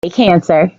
Hey, Cancer.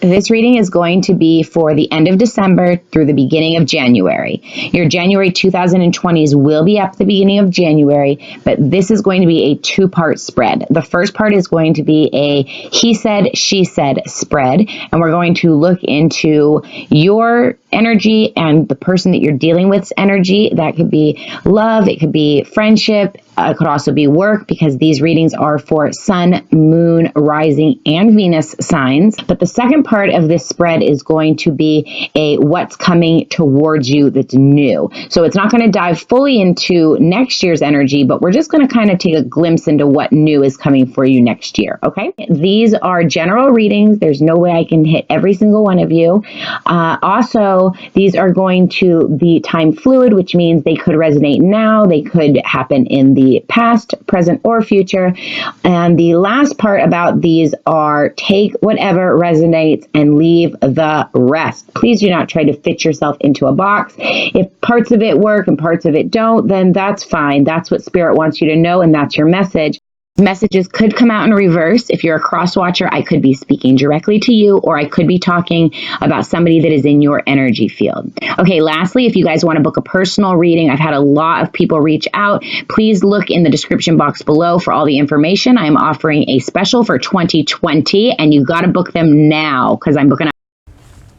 This reading is going to be for the end of December through the beginning of January. Your January 2020s will be up at the beginning of January, but this is going to be a two-part spread. The first part is going to be a he said, she said spread, and we're going to look into your energy and the person that you're dealing with's energy. That could be love, it could be friendship, it could also be work, because these readings are for sun, moon, rising, and Venus signs. But the second part of this spread is going to be a what's coming towards you that's new. So it's not going to dive fully into next year's energy, but we're just going to kind of take a glimpse into what new is coming for you next year, okay? These are general readings. There's no way I can hit every single one of you. Also, these are going to be time fluid, which means they could resonate now, they could happen in the past, present, or future. And the last part about these are take whatever resonates and leave the rest. Please do not try to fit yourself into a box. If parts of it work and parts of it don't, then that's fine. That's what Spirit wants you to know, and that's your message. Messages could come out in reverse. If you're a cross watcher, I could be speaking directly to you, or I could be talking about somebody that is in your energy field. Okay, lastly, if you guys want to book a personal reading, I've had a lot of people reach out. Please look in the description box below for all the information. I'm offering a special for 2020, and you got to book them now because I'm booking.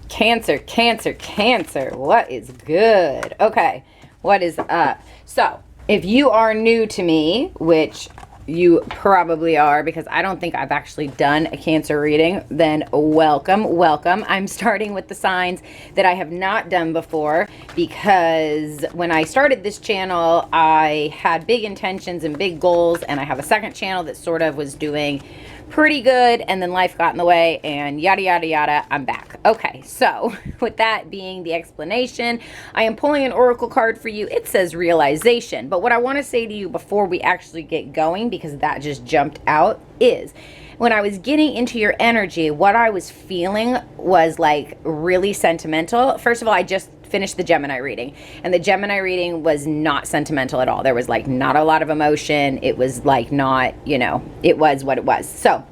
Cancer, Cancer, Cancer. What is good? Okay, what is up? So, if you are new to me, which you probably are, because I don't think I've actually done a Cancer reading, then welcome, welcome. I'm starting with the signs that I have not done before, because when I started this channel, I had big intentions and big goals, and I have a second channel that sort of was doing pretty good, and then life got in the way, and yada yada yada. I'm back. Okay, so with that being the explanation, I am pulling an oracle card for you. It says realization, but what I want to say to you before we actually get going, because that just jumped out, is when I was getting into your energy, what I was feeling was like really sentimental. First of all, I just finished the Gemini reading, and the Gemini reading was not sentimental at all. There was like not a lot of emotion. It was like not, you know, it was what it was. So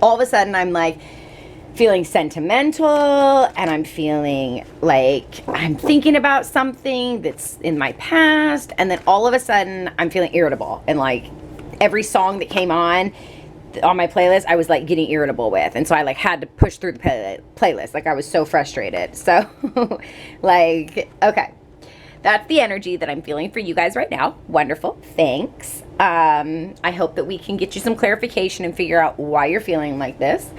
all of a sudden I'm like feeling sentimental, and I'm feeling like I'm thinking about something that's in my past, and then all of a sudden I'm feeling irritable, and like every song that came on my playlist I was like getting irritable with, and so I like had to push through the playlist. Like I was so frustrated. So like, okay, that's the energy that I'm feeling for you guys right now. Wonderful, thanks. I hope that we can get you some clarification and figure out why you're feeling like this.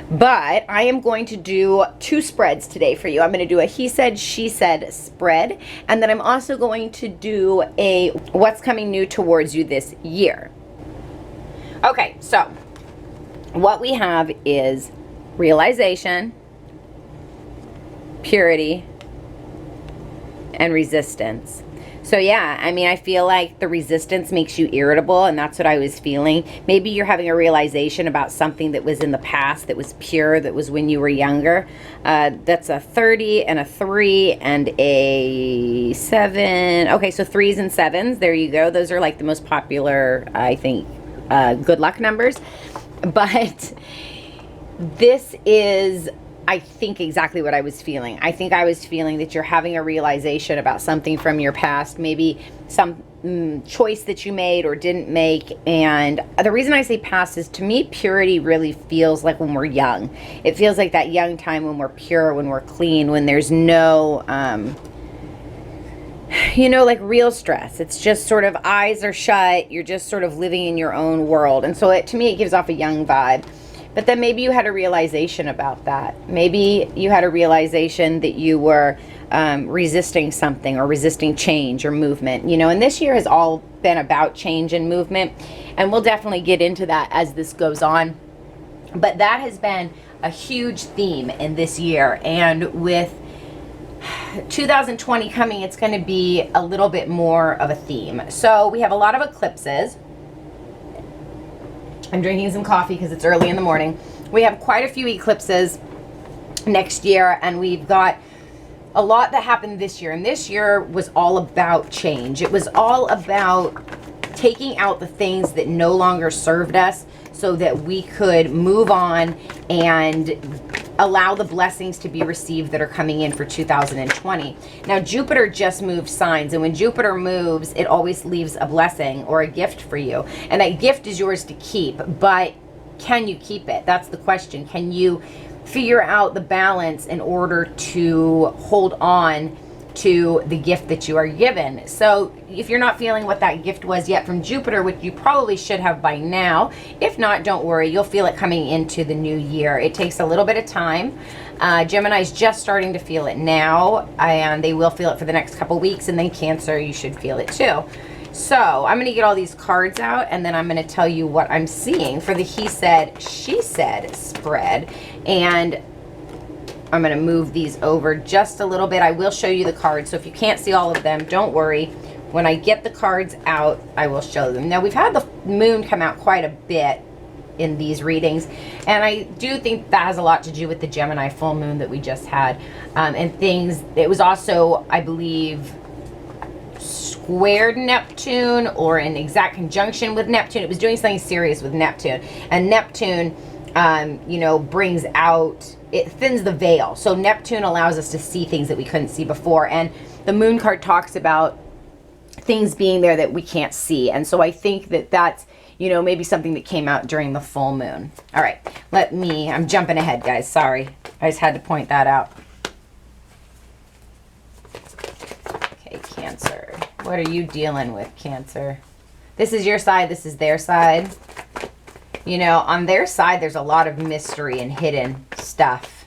But I am going to do two spreads today for you. I'm going to do a he said, she said spread, and then I'm also going to do a what's coming new towards you this year. Okay, so what we have is realization, purity, and resistance. So yeah, I mean, I feel like the resistance makes you irritable, and that's what I was feeling. Maybe you're having a realization about something that was in the past, that was pure, that was when you were younger. That's a 30 and a 3 and a 7. Okay, so 3s and 7s, there you go. Those are like the most popular, I think, good luck numbers. But this is, I think, exactly what I was feeling. I think I was feeling that you're having a realization about something from your past, maybe some choice that you made or didn't make. And the reason I say past is, to me, purity really feels like when we're young. It feels like that young time when we're pure, when we're clean, when there's no you know, like real stress. It's just sort of eyes are shut. You're just sort of living in your own world. And so to me, it gives off a young vibe. But then maybe you had a realization about that. Maybe you had a realization that you were resisting something, or resisting change or movement. You know, and this year has all been about change and movement. And we'll definitely get into that as this goes on. But that has been a huge theme in this year. And with 2020 coming, it's going to be a little bit more of a theme. So we have a lot of eclipses. I'm drinking some coffee because it's early in the morning. We have quite a few eclipses next year, and we've got a lot that happened this year. And this year was all about change. It was all about taking out the things that no longer served us so that we could move on and allow the blessings to be received that are coming in for 2020. Now, Jupiter just moved signs, and when Jupiter moves, it always leaves a blessing or a gift for you. And that gift is yours to keep, but can you keep it? That's the question. Can you figure out the balance in order to hold on to the gift that you are given? So if you're not feeling what that gift was yet from Jupiter, which you probably should have by now, if not, don't worry, you'll feel it coming into the new year. It takes a little bit of time. Gemini's just starting to feel it now, and they will feel it for the next couple weeks, and then Cancer, you should feel it too. So I'm going to get all these cards out, and then I'm going to tell you what I'm seeing for the he said, she said spread. And I'm going to move these over just a little bit. I will show you the cards, so if you can't see all of them, don't worry. When I get the cards out, I will show them. Now, we've had the moon come out quite a bit in these readings, and I do think that has a lot to do with the Gemini full moon that we just had, and things. It was also, I believe, squared Neptune or in exact conjunction with Neptune. It was doing something serious with Neptune, and Neptune you know, brings out, it thins the veil. So Neptune allows us to see things that we couldn't see before, and the moon card talks about things being there that we can't see. And so I think that that's, you know, maybe something that came out during the full moon. All right, I'm jumping ahead, guys, sorry, I just had to point that out. Okay, Cancer, what are you dealing with, Cancer? This is your side, this is their side. You know, on their side, there's a lot of mystery and hidden stuff.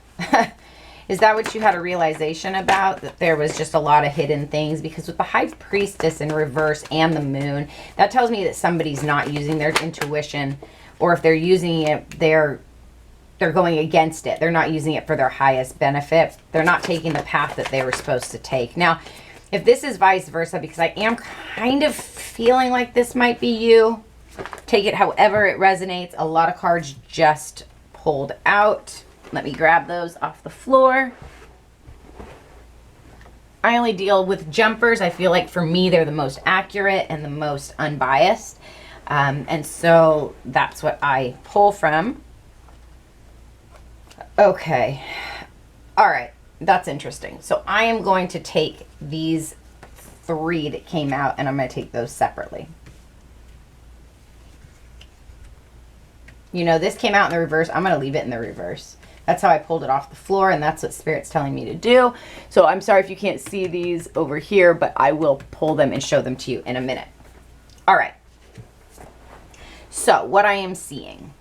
Is that what you had a realization about? That there was just a lot of hidden things? Because with the High Priestess in reverse and the moon, that tells me that somebody's not using their intuition, or if they're using it, they're going against it. They're not using it for their highest benefit. They're not taking the path that they were supposed to take. Now, if this is vice versa, because I am kind of feeling like this might be you, take it however it resonates. A lot of cards just pulled out. Let me grab those off the floor. I only deal with jumpers. I feel like for me, they're the most accurate and the most unbiased. And so that's what I pull from. Okay. All right. That's interesting. So I am going to take these three that came out, and I'm going to take those separately. You know, this came out in the reverse. I'm going to leave it in the reverse. That's how I pulled it off the floor, and that's what Spirit's telling me to do. So I'm sorry if you can't see these over here, but I will pull them and show them to you in a minute. All right. So what I am seeing.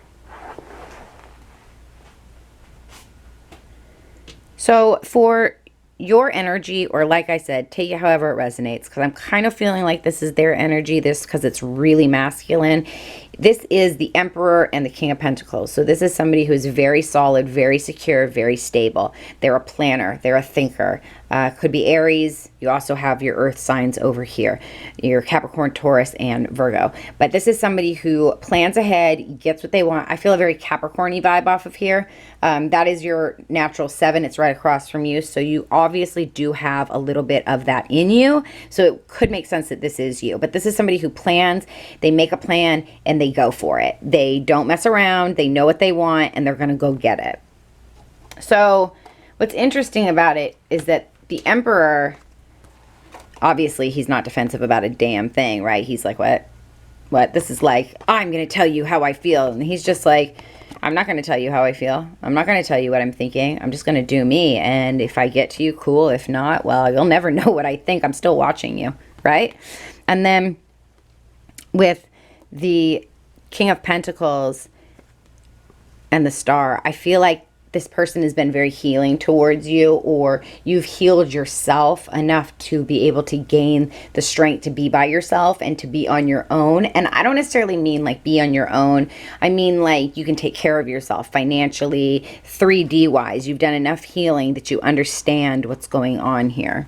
So for your energy, or like I said, take it however it resonates, because I'm kind of feeling like this is their energy, this because it's really masculine. This is the Emperor and the King of Pentacles. So this is somebody who is very solid, very secure, very stable. They're a planner. They're a thinker. Could be Aries. You also have your earth signs over here, your Capricorn, Taurus, and Virgo. But this is somebody who plans ahead, gets what they want. I feel a very Capricorn-y vibe off of here. That is your natural 7. It's right across from you. So you obviously do have a little bit of that in you. So it could make sense that this is you. But this is somebody who plans, they make a plan, and they go for it. They don't mess around. They know what they want, and they're going to go get it. So what's interesting about it is that the Emperor, obviously he's not defensive about a damn thing, right? He's like, what? This is like, I'm going to tell you how I feel. And he's just like, I'm not going to tell you how I feel. I'm not going to tell you what I'm thinking. I'm just going to do me. And if I get to you, cool. If not, well, you'll never know what I think. I'm still watching you, right? And then with the King of Pentacles and the Star, I feel like this person has been very healing towards you, or you've healed yourself enough to be able to gain the strength to be by yourself and to be on your own. And I don't necessarily mean like be on your own. I mean like you can take care of yourself financially, 3D wise. You've done enough healing that you understand what's going on here.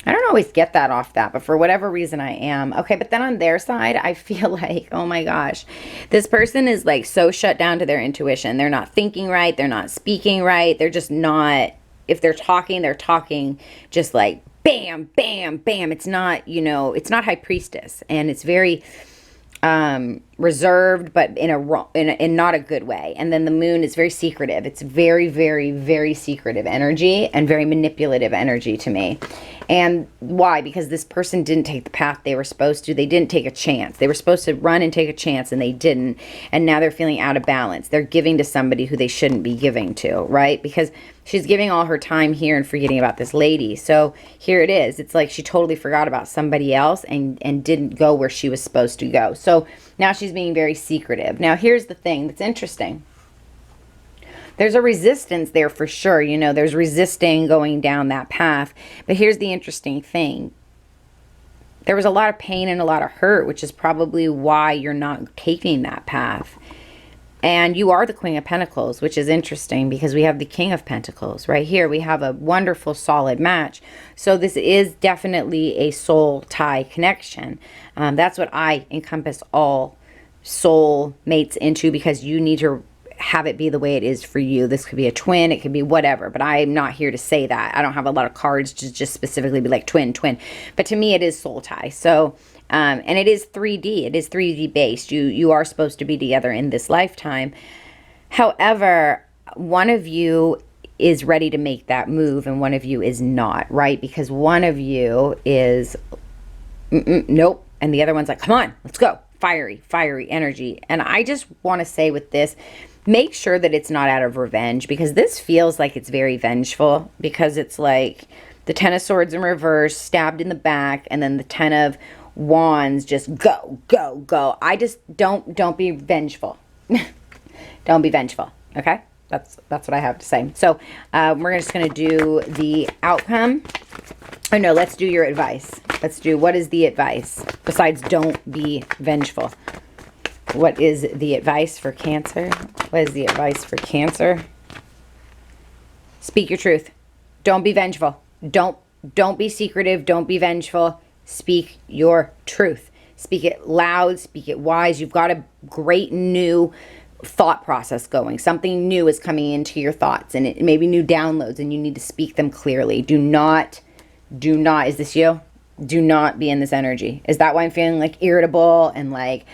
I don't always get that off that, but for whatever reason I am. Okay, but then on their side, I feel like, oh my gosh, this person is like so shut down to their intuition. They're not thinking right. They're not speaking right. They're just not, if they're talking just like bam, bam, bam. It's not, you know, it's not High Priestess. And it's very, reserved, but in not a good way. And then the moon is very secretive. It's very, very, very secretive energy and very manipulative energy to me. And why? Because this person didn't take the path they were supposed to. They didn't take a chance. They were supposed to run and take a chance, and they didn't. And now they're feeling out of balance. They're giving to somebody who they shouldn't be giving to, right? Because she's giving all her time here and forgetting about this lady. So here it is. It's like she totally forgot about somebody else and didn't go where she was supposed to go. So now she's being very secretive. Now here's the thing that's interesting. There's a resistance there for sure. You know, there's resisting going down that path. But here's the interesting thing. There was a lot of pain and a lot of hurt, which is probably why you're not taking that path. And you are the Queen of Pentacles, which is interesting because we have the King of Pentacles right here. We have a wonderful, solid match. So this is definitely a soul tie connection. That's what I encompass all soul mates into, because you need to have it be the way it is for you. This could be a twin, it could be whatever, but I'm not here to say that. I don't have a lot of cards to just specifically be like twin. But to me, it is soul tie. So, and it is 3D. It is 3D based. You are supposed to be together in this lifetime. However, one of you is ready to make that move and one of you is not, right? Because one of you is, nope. And the other one's like, come on, let's go. Fiery energy. And I just want to say with this, make sure that it's not out of revenge, because this feels like it's very vengeful, because it's like the Ten of Swords in reverse, stabbed in the back, and then the Ten of Wands, just go. I just don't be vengeful. Don't be vengeful. Okay. That's what I have to say. So we're just going to do the outcome. Oh no, let's do your advice. Let's do, what is the advice besides don't be vengeful? What is the advice for Cancer? What is the advice for Cancer? Speak your truth. Don't be vengeful. Don't be secretive. Don't be vengeful. Speak your truth. Speak it loud. Speak it wise. You've got a great new thought process going. Something new is coming into your thoughts, and it may be new downloads, and you need to speak them clearly. Do not, is this you? Do not be in this energy. Is that why I'm feeling like irritable and like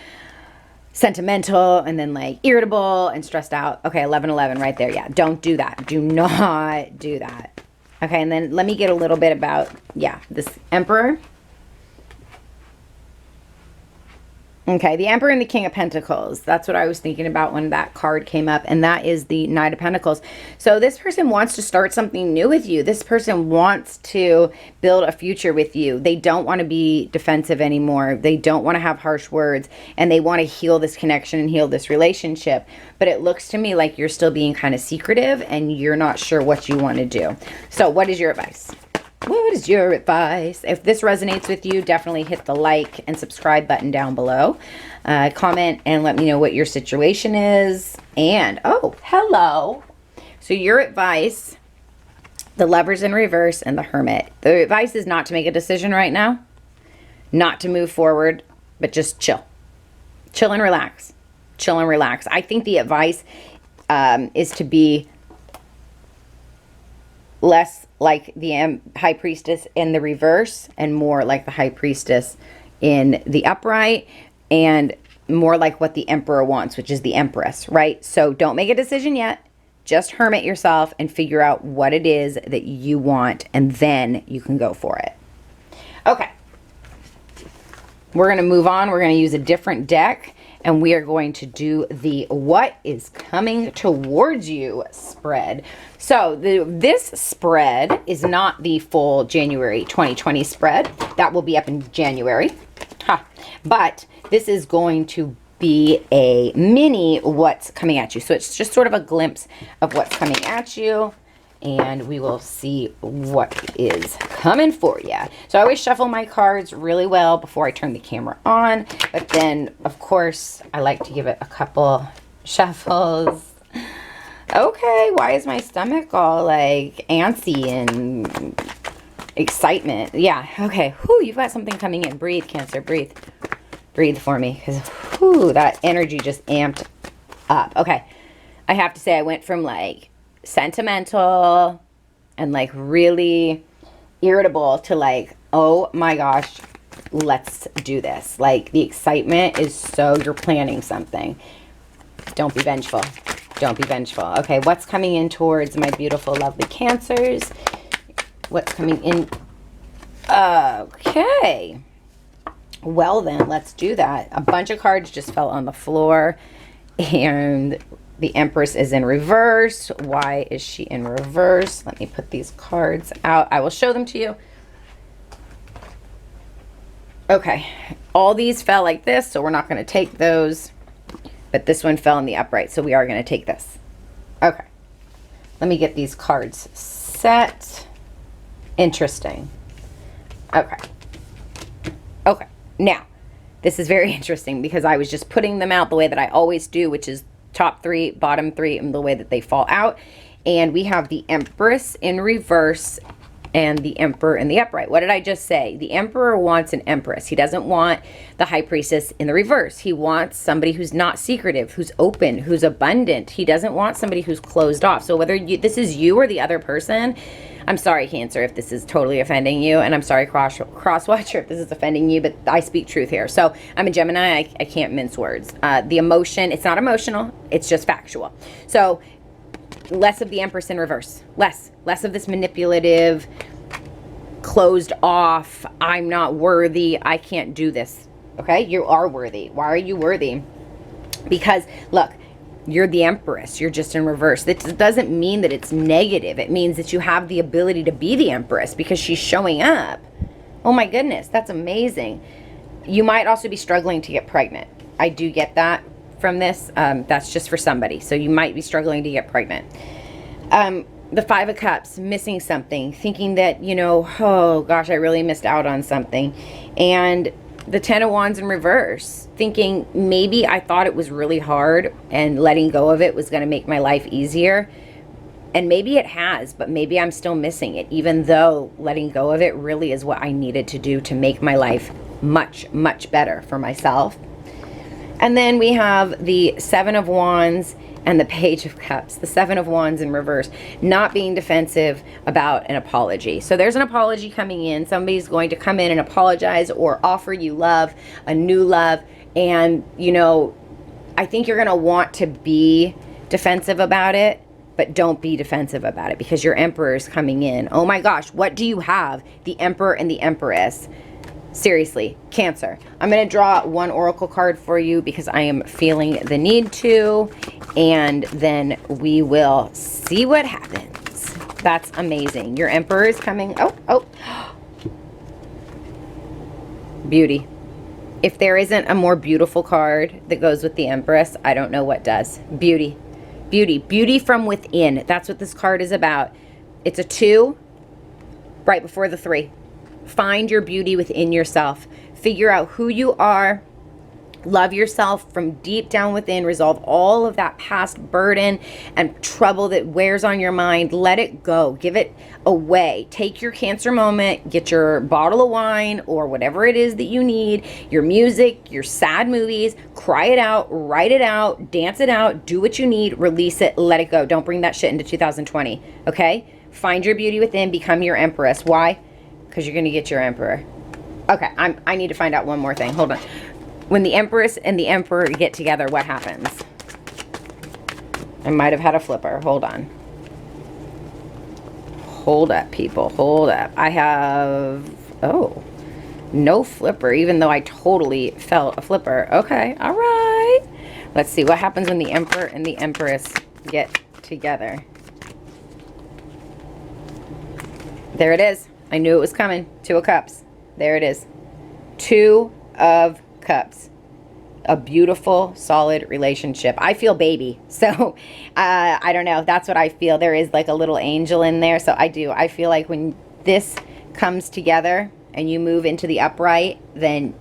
sentimental and then like irritable and stressed out? Okay, 1111 right there. Yeah, don't do that. Do not do that. Okay, and then let me get a little bit about, yeah, this Emperor. Okay, the Emperor and the King of Pentacles. That's what I was thinking about when that card came up, and that is the Knight of Pentacles. So this person wants to start something new with you. This person wants to build a future with you. They don't want to be defensive anymore. They don't want to have harsh words, and they want to heal this connection and heal this relationship. But it looks to me like you're still being kind of secretive, and you're not sure what you want to do. So what is your advice? What is your advice? If this resonates with you, definitely hit the like and subscribe button down below. Comment and let me know what your situation is. And, oh, hello. So your advice, the Lovers in reverse and the Hermit. The advice is not to make a decision right now, not to move forward, but just chill. Chill and relax. Chill and relax. I think the advice is to be less like the High Priestess in the reverse and more like the High Priestess in the upright, and more like what the Emperor wants, which is the Empress, right? So don't make a decision yet. Just hermit yourself and figure out what it is that you want, and then you can go for it. Okay. We're going to move on. We're going to use a different deck, and we are going to do the what is coming towards you spread. So this spread is not the full January 2020 spread. That will be up in January. But this is going to be a mini what's coming at you. So it's just sort of a glimpse of what's coming at you, and we will see what is coming for you. So I always shuffle my cards really well before I turn the camera on, but then of course I like to give it a couple shuffles. Okay, why is my stomach all like antsy and excitement? Yeah, okay. Whew, you've got something coming in. Breathe, Cancer, breathe. Breathe for me, because whew, that energy just amped up. Okay, I have to say I went from like sentimental and like really irritable to like, oh my gosh, let's do this. Like, the excitement is so, you're planning something. Don't be vengeful. Don't be vengeful. Okay, what's coming in towards my beautiful, lovely Cancers? What's coming in? Okay. Well then, let's do that. A bunch of cards just fell on the floor, and the Empress is in reverse. Why is she in reverse? Let me put these cards out. I will show them to you. Okay, all these fell like this, so we're not going to take those. But this one fell in the upright, so we are going to take this. Okay, let me get these cards set. Interesting. Okay. Okay, now, this is very interesting because I was just putting them out the way that I always do, which is top 3, bottom 3, and the way that they fall out. And we have the Empress in reverse and the Emperor in the upright. What did I just say? The Emperor wants an Empress. He doesn't want the High Priestess in the reverse. He wants somebody who's not secretive, who's open, who's abundant. He doesn't want somebody who's closed off. So whether this is you or the other person, I'm sorry, Cancer, if this is totally offending you, and I'm sorry, Crosswatcher, if this is offending you, but I speak truth here. So I'm a Gemini. I can't mince words. The emotion, it's not emotional. It's just factual. So less of the Empress in reverse. Less of this manipulative, closed off, I'm not worthy, I can't do this. Okay? You are worthy. Why are you worthy? Because, look, you're the Empress. You're just in reverse. That doesn't mean that it's negative. It means that you have the ability to be the Empress because she's showing up. Oh my goodness, that's amazing. You might also be struggling to get pregnant. I do get that from this. That's just for somebody. So you might be struggling to get pregnant. The Five of Cups, missing something, thinking that, you know, oh gosh, I really missed out on something. And the Ten of Wands in reverse, thinking maybe I thought it was really hard and letting go of it was going to make my life easier. And maybe it has, but maybe I'm still missing it, even though letting go of it really is what I needed to do to make my life much, much better for myself. And then we have the Seven of Wands and the Page of Cups. The Seven of Wands in reverse, not being defensive about an apology. So there's an apology coming in. Somebody's going to come in and apologize or offer you love, a new love. And, you know, I think you're going to want to be defensive about it, but don't be defensive about it because your Emperor is coming in. Oh my gosh, what do you have? The Emperor and the Empress. Seriously, Cancer. I'm going to draw one oracle card for you because I am feeling the need to, and then we will see what happens. That's amazing. Your Emperor is coming. Oh. Beauty. If there isn't a more beautiful card that goes with the Empress, I don't know what does. Beauty. Beauty. Beauty from within. That's what this card is about. It's a 2 right before the 3. Find your beauty within yourself. Figure out who you are. Love yourself from deep down within. Resolve all of that past burden and trouble that wears on your mind. Let it go. Give it away. Take your Cancer moment. Get your bottle of wine or whatever it is that you need. Your music, your sad movies. Cry it out. Write it out. Dance it out. Do what you need. Release it. Let it go. Don't bring that shit into 2020. Okay? Find your beauty within. Become your Empress. Why? Because you're going to get your Emperor. Okay, I need to find out one more thing. Hold on. When the Empress and the Emperor get together, what happens? I might have had a flipper. Hold on. Hold up, people. Hold up. I have... Oh. No flipper, even though I totally felt a flipper. Okay, all right. Let's see. What happens when the Emperor and the Empress get together? There it is. I knew it was coming. 2 of Cups. There it is. 2 of Cups. A beautiful, solid relationship. I feel baby. So, I don't know. That's what I feel. There is like a little angel in there. So I do. I feel like when this comes together and you move into the upright, then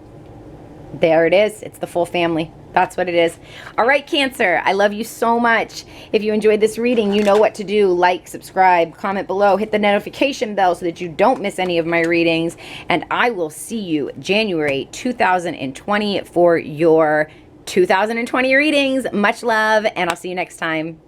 there it is. It's the full family. That's what it is. All right, Cancer, I love you so much. If you enjoyed this reading, you know what to do. Like, subscribe, comment below, hit the notification bell so that you don't miss any of my readings. And I will see you January 2020 for your 2020 readings. Much love, and I'll see you next time.